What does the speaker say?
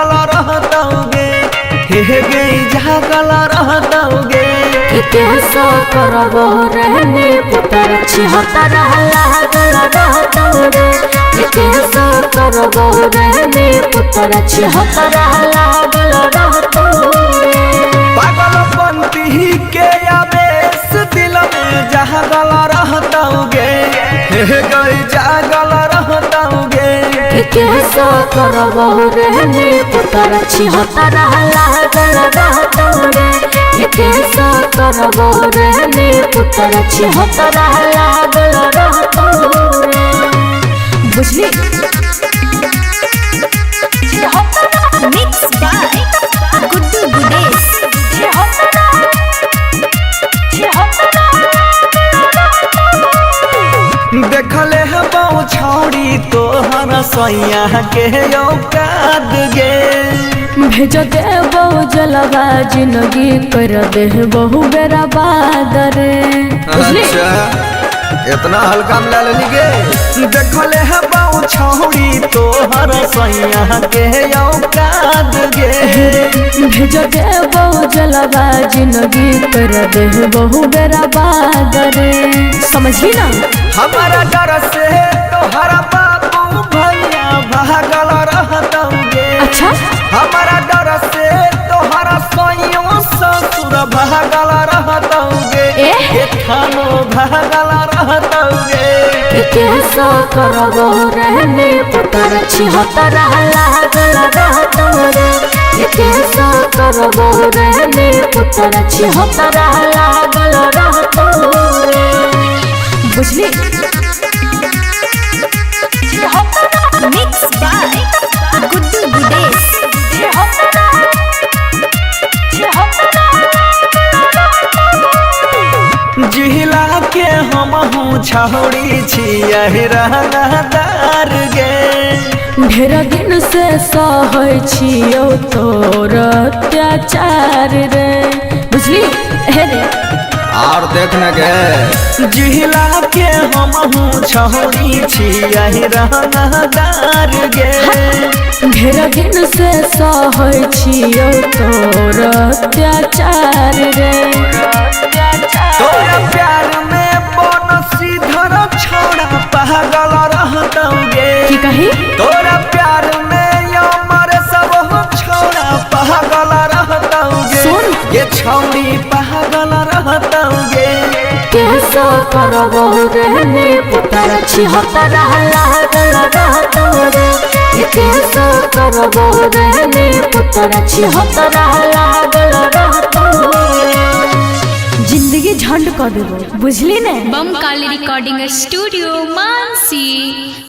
जागल रहतौगे हे गे जागल रहतौगे कैसा करबो रहने पुतर छिहत्तर लागल रहतौगे कैसा करबो रहने पुतर छिहत्तर लागल रहतौगे पागलपंती के आवेश दिल में जागल रहतौगे हे गे जागल रहतौगे कैसा करबो रहने पुतर छिहत्तर लागल रहतौगे कैसा करबो रहने पुतर छिहत्तर लागल रहतौगे बुझली। Mix by Guddu Gudesh. देखले है बहु छौड़ी तोहर सैया के औकात गे भेज दे बहु जलवा जिंदगी कर दे बहु बेरा बादरे। अच्छा इतना हल्का में ले गे देखले है बहु छौड़ी तोहर सैया के औकात गे भेज दे बहु जलवा जिंदगी कर दे बहु बेरा बादरे समझी ना। हमारा डर से तोहरा बाबू भैया भागल रहतौगे। अच्छा हमारा डर से तोहरा सैया ससुर भागल रहतौगे थानो भागल रहतौगे कैसा करबो रहने पुतर छिहत्तर लागल रहतौगे कैसा करबो रहने पुतर छिहत्तर लागल रहतौगे बुझली। Mix by Guddu Gudesh. जिला के हमहू छौड़ी छियै रहदार गे ढेर दिन से सहै छियौ तोर अत्याचार रे बुझली। हे रे और देखने गे जिला के हमहू छौड़ी छियै रहदार गे ढेर दिन से सहै छियौ तोर अत्याचार रे तोरा प्यार में बनसीधर छौड़ा पागल रहतौगे की कही तोरा प्यार में अमर सब छौड़ा पागल रहतौगे सुन ये छौड़ी पागल रहतौगे कैसा करबो रहने पुतर छिहत्तर लागल रहतौगे कैसा करबो रहने पुतर छिहत्तर लागल रहतौगे जिंदगी झंड कर देबो बुझली ने। बम काली रिकॉर्डिंग स्टूडियो मानसी।